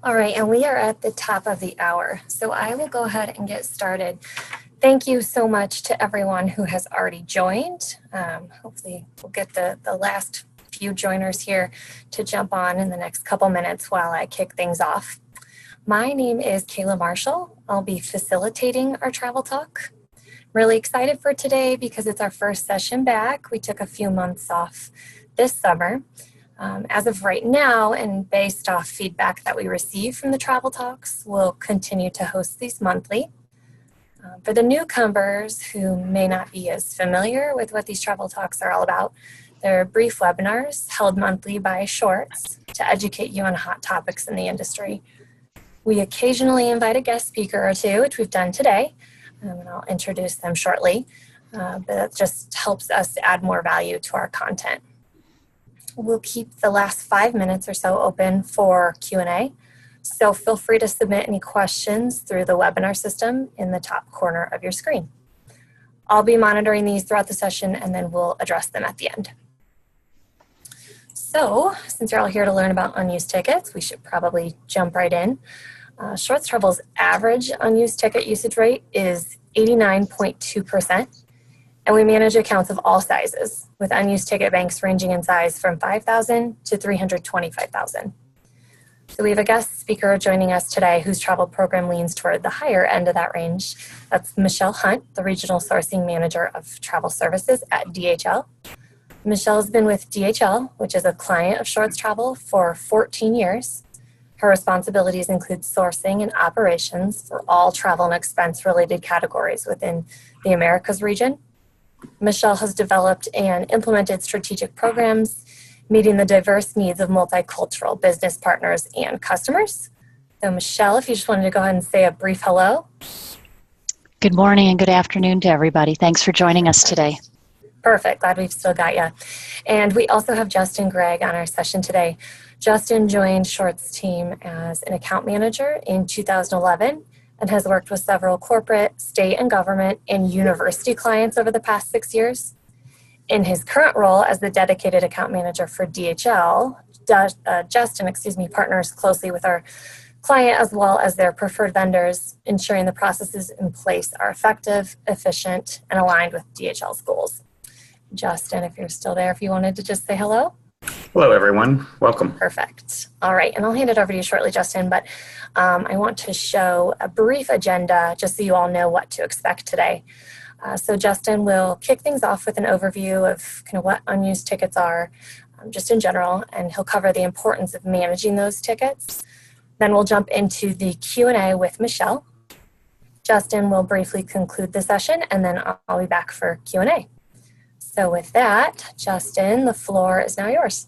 All right, and we are at the top of the hour, so I will go ahead and get started. Thank you so much to everyone who has already joined. Hopefully we'll get the last few joiners here to jump on in the next couple minutes while I kick things off. My name is Kayla Marshall. I'll be facilitating our travel talk. Really excited for today because it's our first session back. We took a few months off this summer. As of right now, and based off feedback that we receive from the travel talks, we'll continue to host these monthly. For the newcomers who may not be as familiar with what these travel talks are all about, they're brief webinars held monthly by Shorts to educate you on hot topics in the industry. We occasionally invite a guest speaker or two, which we've done today, and I'll introduce them shortly, but that just helps us add more value to our content. We'll keep the last 5 minutes or so open for Q&A, so feel free to submit any questions through the webinar system in the top corner of your screen. I'll be monitoring these throughout the session and then we'll address them at the end. So, since you're all here to learn about unused tickets, we should probably jump right in. Shorts Travel's average unused ticket usage rate is 89.2%. And we manage accounts of all sizes, with unused ticket banks ranging in size from 5,000 to 325,000. So we have a guest speaker joining us today whose travel program leans toward the higher end of that range. That's Michelle Hunt, the Regional Sourcing Manager of Travel Services at DHL. Michelle has been with DHL, which is a client of Shorts Travel, for 14 years. Her responsibilities include sourcing and operations for all travel and expense-related categories within the Americas region. Michelle has developed and implemented strategic programs meeting the diverse needs of multicultural business partners and customers. So Michelle, if you just wanted to go ahead and say a brief hello. Good morning and good afternoon to everybody. Thanks for joining us today. Perfect. Glad we've still got you. And we also have Justin Gregg on our session today. Justin joined Shorts' team as an account manager in 2011 and has worked with several corporate, state, and government and university clients over the past 6 years. In his current role as the dedicated account manager for DHL, Justin partners closely with our client as well as their preferred vendors, ensuring the processes in place are effective, efficient, and aligned with DHL's goals. Justin, if you're still there, if you wanted to just say hello. Hello, everyone. Welcome. Perfect. All right, and I'll hand it over to you shortly, Justin, but I want to show a brief agenda just so you all know what to expect today. So Justin will kick things off with an overview of kind of what unused tickets are, just in general, and he'll cover the importance of managing those tickets. Then we'll jump into the Q&A with Michelle. Justin will briefly conclude the session, and then I'll be back for Q&A. So with that, Justin, the floor is now yours.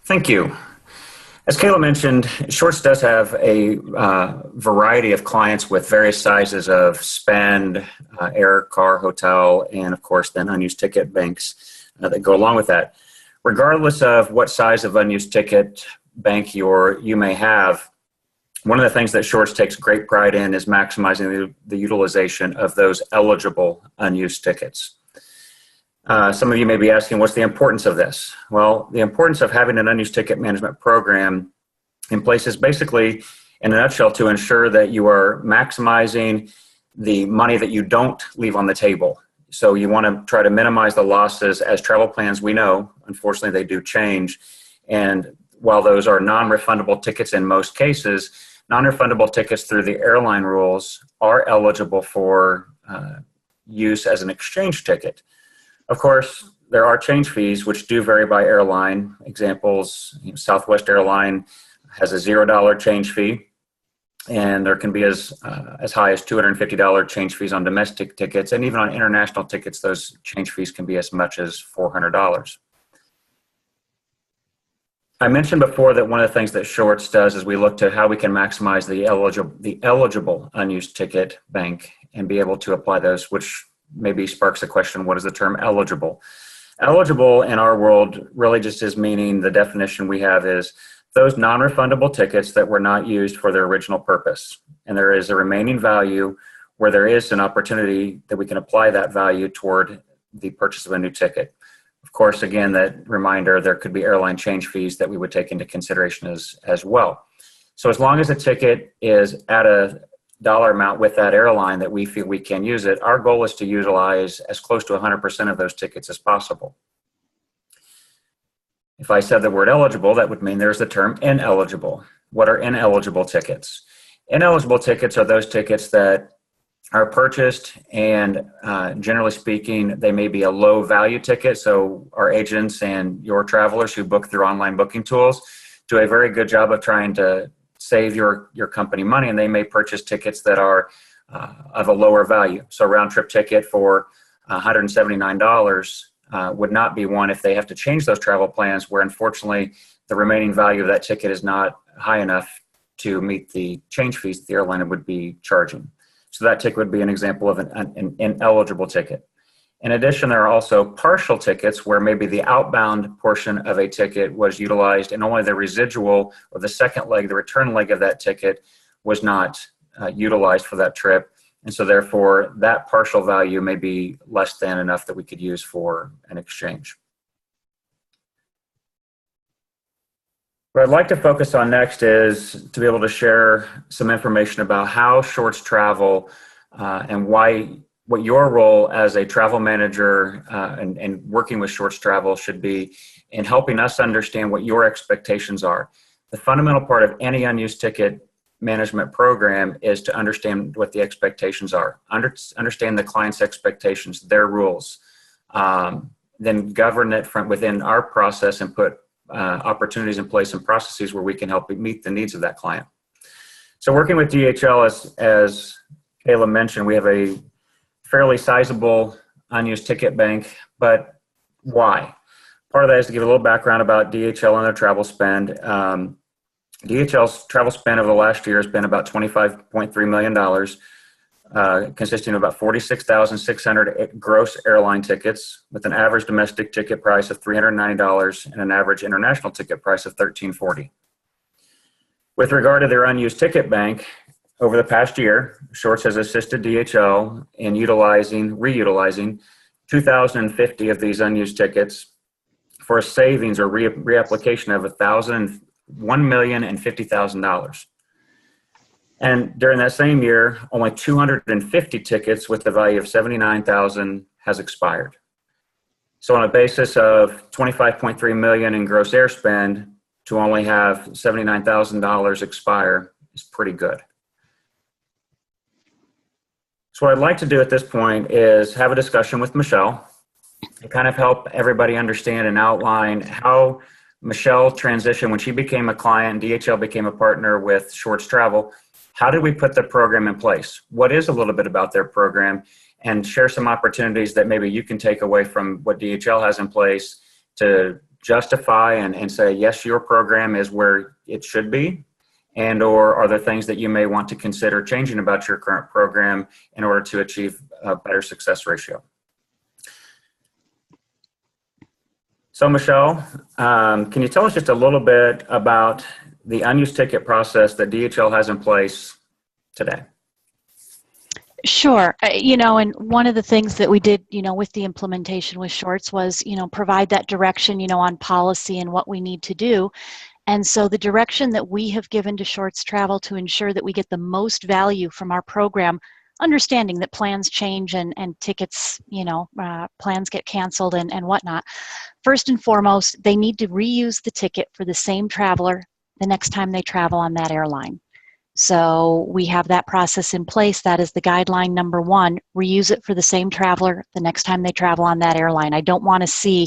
Thank you. As Kayla mentioned, Shorts does have a variety of clients with various sizes of spend, air, car, hotel, and of course then unused ticket banks that go along with that. Regardless of what size of unused ticket bank you may have, one of the things that Shorts takes great pride in is maximizing the utilization of those eligible unused tickets. Some of you may be asking, what's the importance of this? Well, the importance of having an unused ticket management program in place is basically, in a nutshell, to ensure that you are maximizing the money that you don't leave on the table. So you want to try to minimize the losses. As travel plans, we know, unfortunately, they do change. And while those are non-refundable tickets in most cases, non-refundable tickets through the airline rules are eligible for use as an exchange ticket. Of course, there are change fees which do vary by airline. Examples, Southwest Airline has a $0 change fee, and there can be as high as $250 change fees on domestic tickets, and even on international tickets, those change fees can be as much as $400. I mentioned before that one of the things that Shorts does is we look to how we can maximize the eligible unused ticket bank and be able to apply those, which maybe sparks a question, what is the term eligible? Eligible in our world really just is meaning, the definition we have is those non-refundable tickets that were not used for their original purpose. And there is a remaining value where there is an opportunity that we can apply that value toward the purchase of a new ticket. Of course, again, that reminder, there could be airline change fees that we would take into consideration as well. So as long as the ticket is at a dollar amount with that airline that we feel we can use it, our goal is to utilize as close to 100% of those tickets as possible. If I said the word eligible, that would mean there's the term ineligible. What are ineligible tickets? Ineligible tickets are those tickets that are purchased, and generally speaking, they may be a low value ticket. So our agents and your travelers who book through online booking tools do a very good job of trying to save your company money, and they may purchase tickets that are of a lower value. So a round trip ticket for $179 would not be one if they have to change those travel plans, where unfortunately the remaining value of that ticket is not high enough to meet the change fees the airline would be charging. So that ticket would be an example of an ineligible ticket. In addition, there are also partial tickets where maybe the outbound portion of a ticket was utilized and only the residual or the second leg, the return leg of that ticket was not utilized for that trip. And so therefore that partial value may be less than enough that we could use for an exchange. What I'd like to focus on next is to be able to share some information about how shorts travel and what your role as a travel manager and working with shorts travel should be in helping us understand what your expectations are. The fundamental part of any unused ticket management program is to understand what the expectations are, understand the client's expectations, their rules, then govern it from within our process and put opportunities in place and processes where we can help meet the needs of that client. So working with DHL, as Kayla mentioned, we have a fairly sizable unused ticket bank, but why? Part of that is to give a little background about DHL and their travel spend. DHL's travel spend over the last year has been about $25.3 million, consisting of about 46,600 gross airline tickets with an average domestic ticket price of $390 and an average international ticket price of $1340. With regard to their unused ticket bank, over the past year, Shorts has assisted DHL in reutilizing 2,050 of these unused tickets for a savings or reapplication of $1,050,000. And during that same year, only 250 tickets with the value of $79,000 has expired. So on a basis of $25.3 million in gross air spend, to only have $79,000 expire is pretty good. So what I'd like to do at this point is have a discussion with Michelle to kind of help everybody understand and outline how Michelle transitioned when she became a client, DHL became a partner with Shorts Travel. How did we put the program in place? What is a little bit about their program, and share some opportunities that maybe you can take away from what DHL has in place to justify and say, yes, your program is where it should be, and or are there things that you may want to consider changing about your current program in order to achieve a better success ratio? So Michelle, can you tell us just a little bit about the unused ticket process that DHL has in place today? Sure. And one of the things that we did, with the implementation with Shorts was, provide that direction, on policy and what we need to do. And so the direction that we have given to Shorts Travel to ensure that we get the most value from our program, understanding that plans change and tickets, plans get canceled and whatnot. First and foremost, they need to reuse the ticket for the same traveler the next time they travel on that airline. So we have that process in place. That is the guideline number one. Reuse it for the same traveler the next time they travel on that airline. I don't want to see,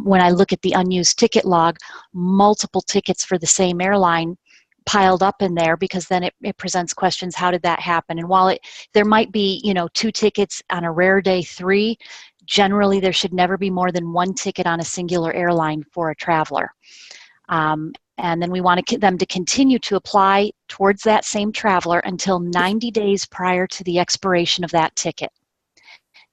when I look at the unused ticket log, multiple tickets for the same airline piled up in there, because then it presents questions, how did that happen? And while there might be, 2 tickets on a rare day, 3, generally there should never be more than 1 ticket on a singular airline for a traveler. And then we want them to continue to apply towards that same traveler until 90 days prior to the expiration of that ticket.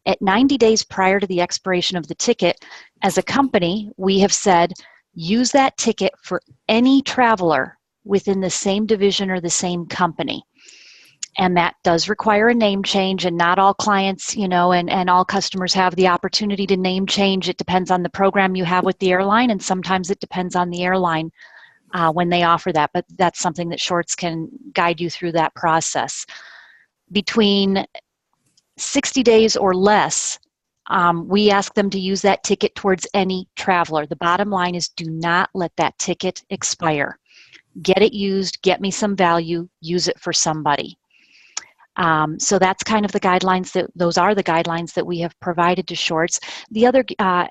At 90 days prior to the expiration of the ticket, as a company, we have said, use that ticket for any traveler within the same division or the same company. And that does require a name change, and not all clients, and all customers have the opportunity to name change. It depends on the program you have with the airline, and sometimes it depends on the airline. when they offer that, but that's something that Shorts can guide you through that process. Between 60 days or less, we ask them to use that ticket towards any traveler. The bottom line is, do not let that ticket expire. Get it used, get me some value, use it for somebody. So that's kind of the guidelines those are the guidelines that we have provided to Shorts. The other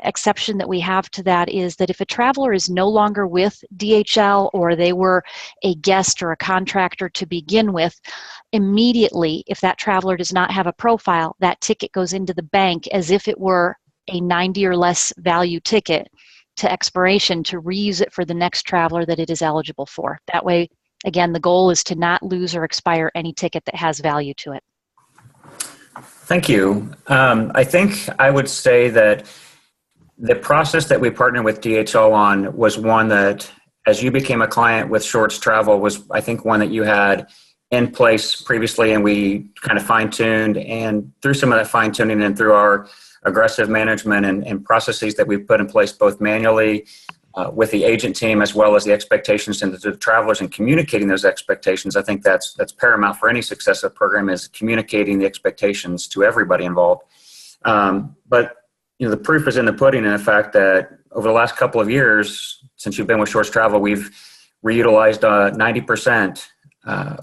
exception that we have to that is that if a traveler is no longer with DHL, or they were a guest or a contractor to begin with, immediately, if that traveler does not have a profile, that ticket goes into the bank as if it were a 90 or less value ticket to expiration, to reuse it for the next traveler that it is eligible for. That way, again, the goal is to not lose or expire any ticket that has value to it. Thank you. I think I would say that the process that we partnered with DHL on was one that, as you became a client with Shorts Travel, was, I think, one that you had in place previously, and we kind of fine-tuned, and through some of that fine-tuning and through our aggressive management and processes that we've put in place, both manually with the agent team, as well as the expectations to the travelers, and communicating those expectations. I think that's paramount for any successful program, is communicating the expectations to everybody involved. But the proof is in the pudding, in the fact that over the last couple of years, since you've been with Shorts Travel, we've reutilized 90%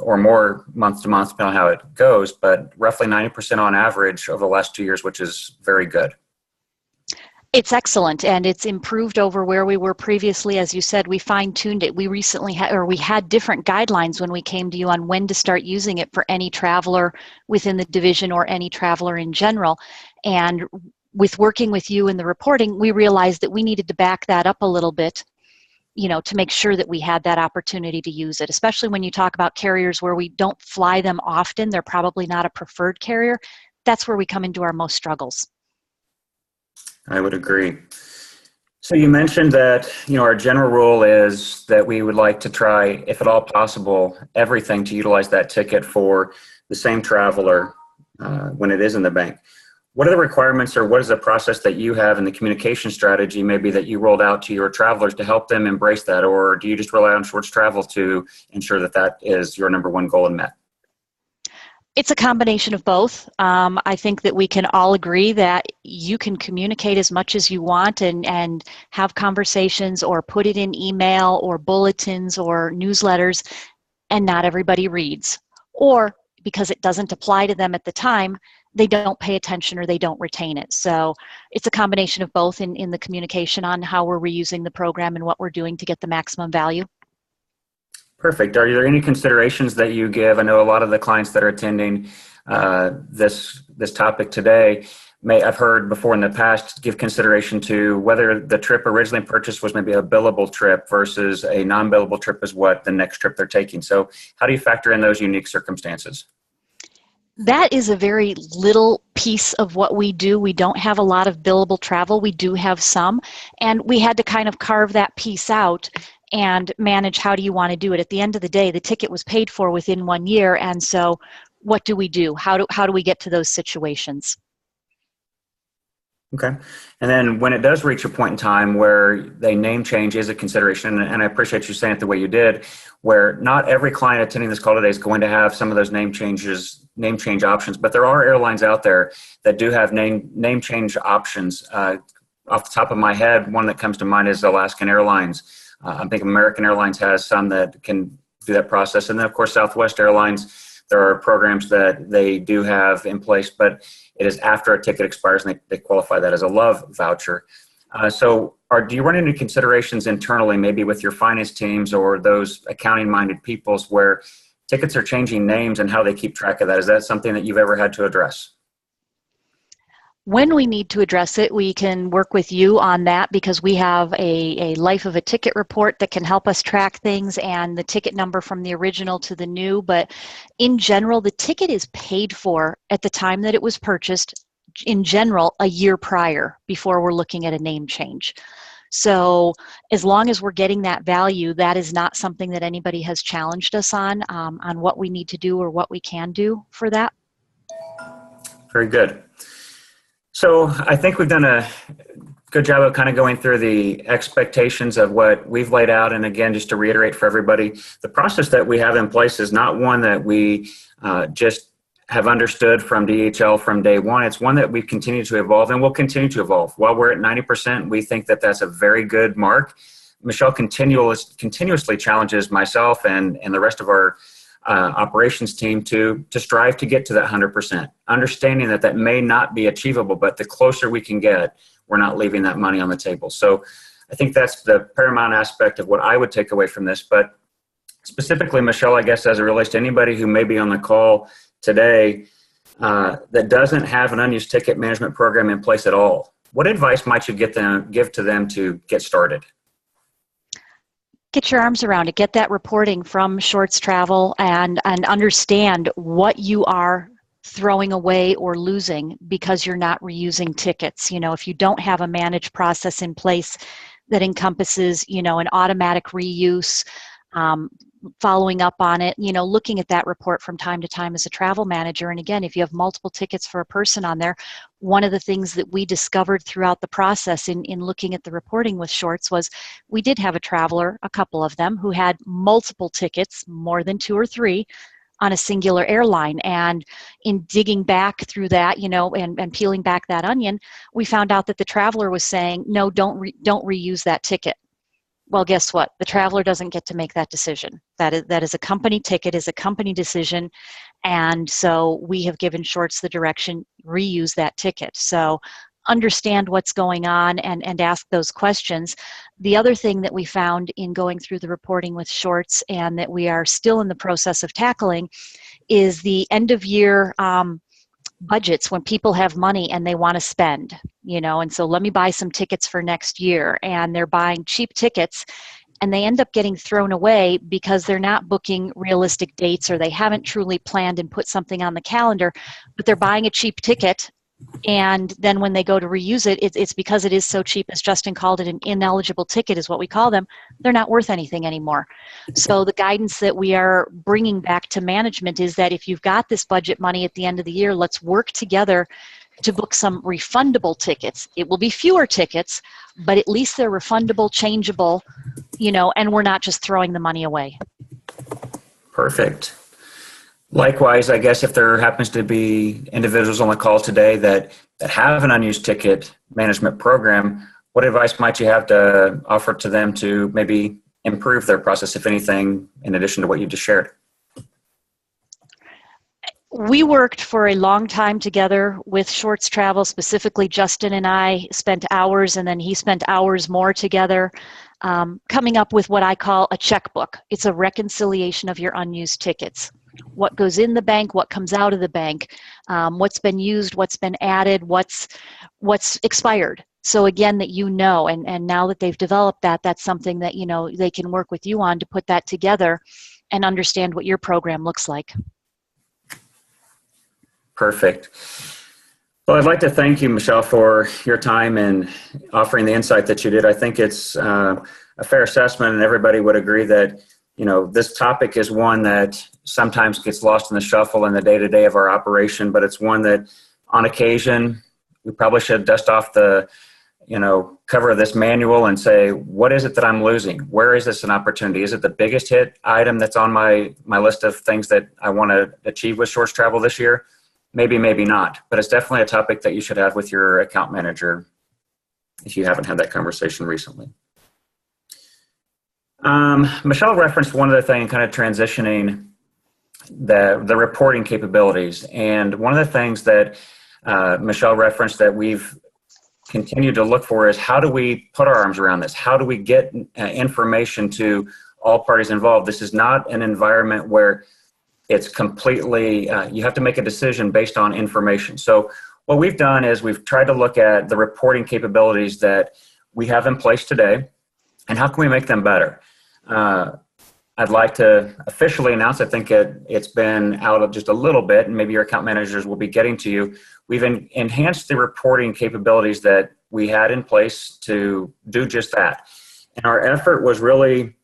or more month to month, depending on how it goes, but roughly 90% on average over the last 2 years, which is very good. It's excellent, and it's improved over where we were previously. As you said, we fine-tuned it. We recently had different guidelines when we came to you on when to start using it for any traveler within the division or any traveler in general. And with working with you in the reporting, we realized that we needed to back that up a little bit, to make sure that we had that opportunity to use it, especially when you talk about carriers where we don't fly them often. They're probably not a preferred carrier. That's where we come into our most struggles. I would agree. So you mentioned that, our general rule is that we would like to try, if at all possible, everything to utilize that ticket for the same traveler when it is in the bank. What are the requirements, or what is the process that you have in the communication strategy maybe that you rolled out to your travelers to help them embrace that? Or do you just rely on Shorts Travel to ensure that that is your number one goal and met? It's a combination of both. I think that we can all agree that you can communicate as much as you want and have conversations or put it in email or bulletins or newsletters, and not everybody reads. Or because it doesn't apply to them at the time, they don't pay attention or they don't retain it. So it's a combination of both in the communication on how we're reusing the program and what we're doing to get the maximum value. Perfect. Are there any considerations that you give? I know a lot of the clients that are attending this topic today I've heard before in the past, give consideration to whether the trip originally purchased was maybe a billable trip versus a non-billable trip is what the next trip they're taking. So how do you factor in those unique circumstances? That is a very little piece of what we do. We don't have a lot of billable travel. We do have some, and we had to kind of carve that piece out and manage how do you want to do it. At the end of the day, the ticket was paid for within 1 year, and so what do we do? How do we get to those situations? Okay. And then when it does reach a point in time where the name change is a consideration, and I appreciate you saying it the way you did, where not every client attending this call today is going to have some of those name change options, but there are airlines out there that do have name change options. Off the top of my head, one that comes to mind is Alaskan Airlines. I think American Airlines has some that can do that process. And then, of course, Southwest Airlines, there are programs that they do have in place, but it is after a ticket expires, and they qualify that as a love voucher. So do you run into considerations internally, maybe with your finance teams or those accounting-minded peoples, where tickets are changing names and how they keep track of that? Is that something that you've ever had to address? When we need to address it, we can work with you on that, because we have a life of a ticket report that can help us track things and the ticket number from the original to the new. But in general, the ticket is paid for at the time that it was purchased, in general, a year prior, before we're looking at a name change. So as long as we're getting that value, that is not something that anybody has challenged us on what we need to do or what we can do for that. Very good. So I think we've done a good job of kind of going through the expectations of what we've laid out. And again, just to reiterate for everybody, the process that we have in place is not one that we just have understood from DHL from day one. It's one that we continue to evolve and will continue to evolve. While we're at 90%, we think that that's a very good mark. Michelle continuously challenges myself and the rest of our operations team to strive to get to that 100%, understanding that that may not be achievable, but the closer we can get, we're not leaving that money on the table. So I think that's the paramount aspect of what I would take away from this. But specifically, Michelle, I guess as it relates to anybody who may be on the call today that doesn't have an unused ticket management program in place at all, what advice might you give to them to get started? Get your arms around it. Get that reporting from Shorts Travel and understand what you are throwing away or losing because you're not reusing tickets. You know, if you don't have a managed process in place that encompasses, you know, an automatic reuse, following up on it, you know, looking at that report from time to time as a travel manager. And again, if you have multiple tickets for a person on there, one of the things that we discovered throughout the process in looking at the reporting with Shorts was we did have a traveler, a couple of them, who had multiple tickets, more than 2 or 3, on a singular airline. And in digging back through that, you know, and peeling back that onion, we found out that the traveler was saying, no, don't reuse that ticket. Well, guess what? The traveler doesn't get to make that decision. That is a company ticket, is a company decision. And so we have given Shorts the direction, reuse that ticket. So understand what's going on and ask those questions. The other thing that we found in going through the reporting with Shorts and that we are still in the process of tackling is the end of year budgets when people have money and they want to spend, you know, and so let me buy some tickets for next year, and they're buying cheap tickets and they end up getting thrown away because they're not booking realistic dates or they haven't truly planned and put something on the calendar, but they're buying a cheap ticket. And then when they go to reuse it, it's because it is so cheap, as Justin called it, an ineligible ticket is what we call them. They're not worth anything anymore. So the guidance that we are bringing back to management is that if you've got this budget money at the end of the year, let's work together to book some refundable tickets. It will be fewer tickets, but at least they're refundable, changeable, you know, and we're not just throwing the money away. Perfect. Likewise, I guess if there happens to be individuals on the call today that have an unused ticket management program, what advice might you have to offer to them to maybe improve their process, if anything, in addition to what you just shared? We worked for a long time together with Shorts Travel, specifically Justin and I spent hours, and then he spent hours more together, coming up with what I call a checkbook. It's a reconciliation of your unused tickets. What goes in the bank, what comes out of the bank, what's been used, what's been added, what's expired. So again, that you know, and now that they've developed that, that's something that, you know, they can work with you on to put that together and understand what your program looks like. Perfect. Well, I'd like to thank you, Michelle, for your time and offering the insight that you did. I think it's a fair assessment, and everybody would agree that, you know, this topic is one that sometimes gets lost in the shuffle in the day-to-day of our operation, but it's one that on occasion we probably should dust off the, you know, cover of this manual and say, what is it that I'm losing? Where is this an opportunity? Is it the biggest hit item that's on my list of things that I want to achieve with Shorts Travel this year? Maybe, maybe not, but it's definitely a topic that you should have with your account manager if you haven't had that conversation recently. Michelle referenced one other thing, kind of transitioning the reporting capabilities. And one of the things that Michelle referenced that we've continued to look for is how do we put our arms around this? How do we get information to all parties involved? This is not an environment where it's completely, you have to make a decision based on information. So what we've done is we've tried to look at the reporting capabilities that we have in place today and how can we make them better. I'd like to officially announce, I think it's been out of just a little bit, and maybe your account managers will be getting to you. We've enhanced the reporting capabilities that we had in place to do just that. And our effort was really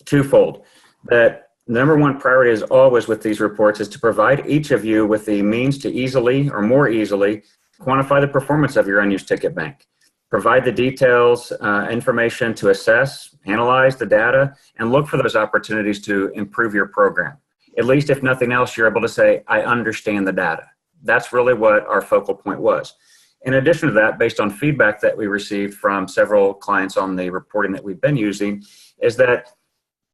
twofold. That number one priority is always with these reports is to provide each of you with the means to easily or more easily quantify the performance of your unused ticket bank. provide the details, information to assess, analyze the data, and look for those opportunities to improve your program. At least if nothing else, you're able to say, I understand the data. That's really what our focal point was. In addition to that, based on feedback that we received from several clients on the reporting that we've been using, is that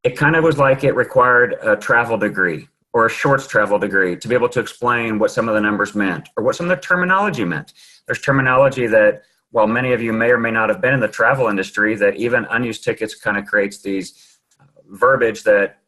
it kind of was like it required a travel degree or a shorts travel degree to be able to explain what some of the numbers meant or what some of the terminology meant. There's terminology that, while many of you may or may not have been in the travel industry, that even Unused Tickets kind of creates these verbiage that,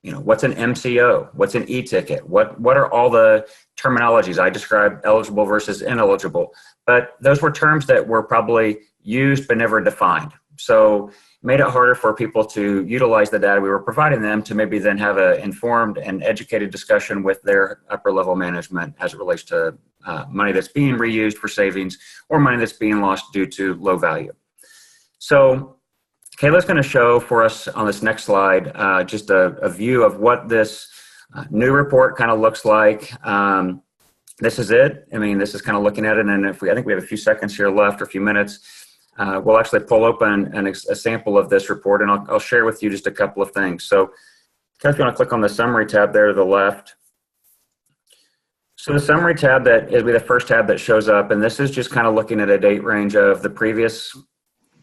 you know, what's an MCO? What's an e-ticket? What are all the terminologies? I described eligible versus ineligible, but those were terms that were probably used but never defined. So it made it harder for people to utilize the data we were providing them to maybe then have an informed and educated discussion with their upper level management as it relates to money that's being reused for savings or money that's being lost due to low value. So Kayla's going to show for us on this next slide just a view of what this new report kind of looks like. This is it. I mean, this is kind of looking at it, and I think we have a few seconds here left, or a few minutes. We'll actually pull open a sample of this report, and I'll share with you just a couple of things. So, if you want to click on the summary tab there to the left. So the summary tab that is the first tab that shows up, and this is just kind of looking at a date range of the previous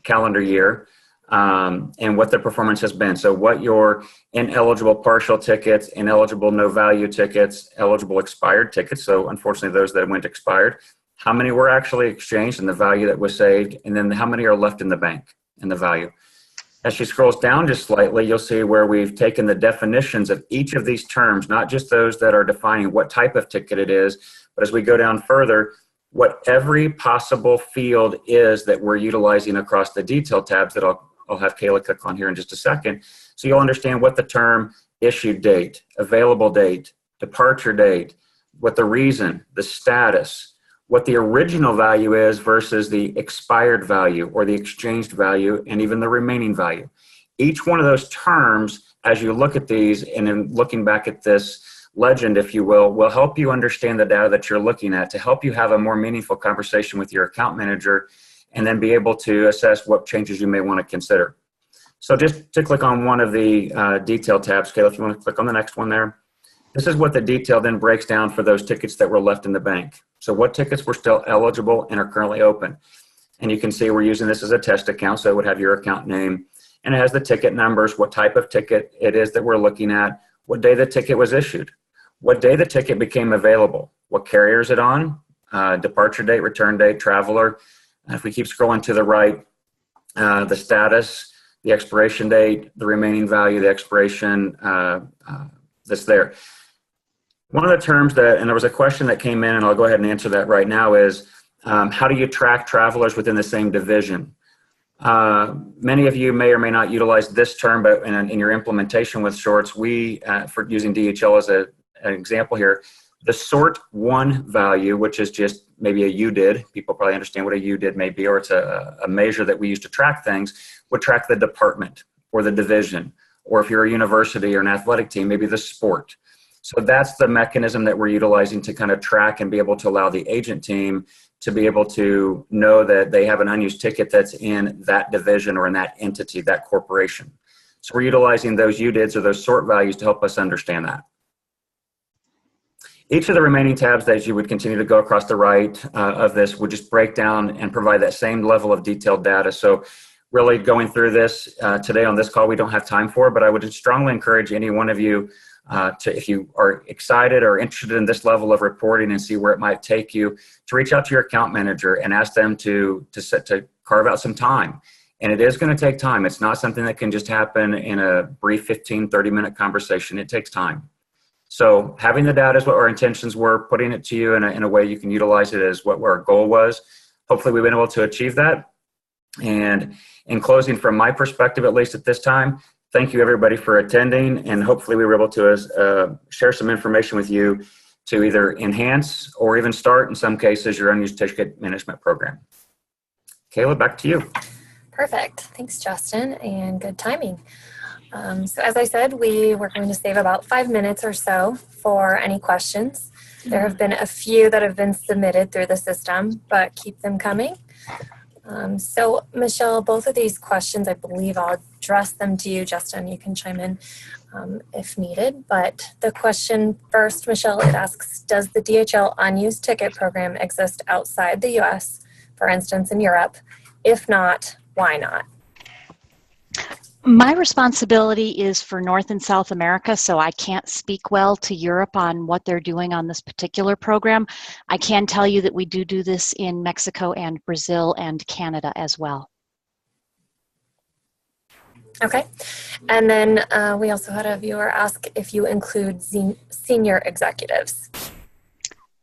calendar year. And what the performance has been. So what your ineligible partial tickets, ineligible no value tickets, eligible expired tickets, so unfortunately those that went expired, how many were actually exchanged and the value that was saved, and then how many are left in the bank and the value. As she scrolls down just slightly, you'll see where we've taken the definitions of each of these terms, not just those that are defining what type of ticket it is, but as we go down further, what every possible field is that we're utilizing across the detail tabs that I'll have Kayla click on here in just a second. So you'll understand what the term issued date, available date, departure date, what the reason, the status, what the original value is versus the expired value or the exchanged value, and even the remaining value. Each one of those terms, as you look at these and in looking back at this legend, if you will help you understand the data that you're looking at to help you have a more meaningful conversation with your account manager and then be able to assess what changes you may want to consider. So just to click on one of the detail tabs, Kayla, if you want to click on the next one there. This is what the detail then breaks down for those tickets that were left in the bank. So what tickets were still eligible and are currently open. And you can see we're using this as a test account, so it would have your account name. And it has the ticket numbers, what type of ticket it is that we're looking at, what day the ticket was issued, what day the ticket became available, what carrier is it on, departure date, return date, traveler. If we keep scrolling to the right, the status, the expiration date, the remaining value, the expiration that's there. One of the terms that, and there was a question that came in, and I'll go ahead and answer that right now, is how do you track travelers within the same division? Many of you may or may not utilize this term, but in your implementation with shorts, we, for using DHL as an example here, the sort one value, which is just maybe a UDID, people probably understand what a UDID may be, or it's a measure that we use to track things, would track the department or the division, or if you're a university or an athletic team, maybe the sport. So that's the mechanism that we're utilizing to kind of track and be able to allow the agent team to be able to know that they have an unused ticket that's in that division or in that entity, that corporation. So we're utilizing those UDIDs or those sort values to help us understand that. Each of the remaining tabs that you would continue to go across the right of this would just break down and provide that same level of detailed data. So really going through this today on this call, we don't have time for, but I would strongly encourage any one of you if you are excited or interested in this level of reporting and see where it might take you, to reach out to your account manager and ask them to carve out some time. And it is going to take time. It's not something that can just happen in a brief 15, 30-minute conversation. It takes time. So having the data is what our intentions were. Putting it to you in a way you can utilize it is what our goal was. Hopefully we've been able to achieve that. And in closing, from my perspective, at least at this time, thank you everybody for attending, and hopefully we were able to share some information with you to either enhance or even start, in some cases, your unused ticket management program. Kayla, back to you. Perfect. Thanks, Justin, and good timing. So as I said, we were going to save about 5 minutes or so for any questions. There have been a few that have been submitted through the system, but keep them coming. So Michelle, both of these questions, I believe I'll address them to you. Justin, you can chime in if needed. But the question first, Michelle, it asks, does the DHL unused ticket program exist outside the US, for instance, in Europe? If not, why not? My responsibility is for North and South America, so I can't speak well to Europe on what they're doing on this particular program. I can tell you that we do this in Mexico and Brazil and Canada as well. Okay. And then we also had a viewer ask if you include senior executives.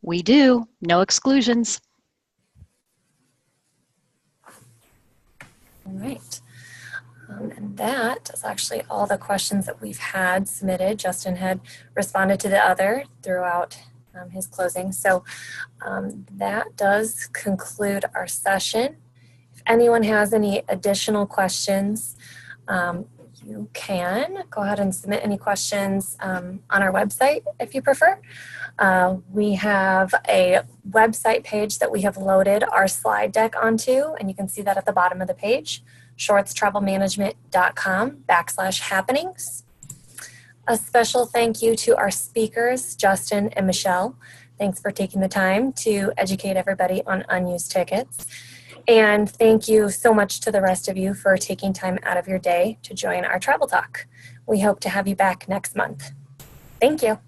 We do. No exclusions. All right. And that is actually all the questions that we've had submitted. Justin had responded to the other throughout his closing. So that does conclude our session. If anyone has any additional questions, you can go ahead and submit any questions on our website if you prefer. We have a website page that we have loaded our slide deck onto, and you can see that at the bottom of the page, shortstravelmanagement.com/happenings. A special thank you to our speakers, Justin and Michelle. Thanks for taking the time to educate everybody on unused tickets. And thank you so much to the rest of you for taking time out of your day to join our travel talk. We hope to have you back next month. Thank you.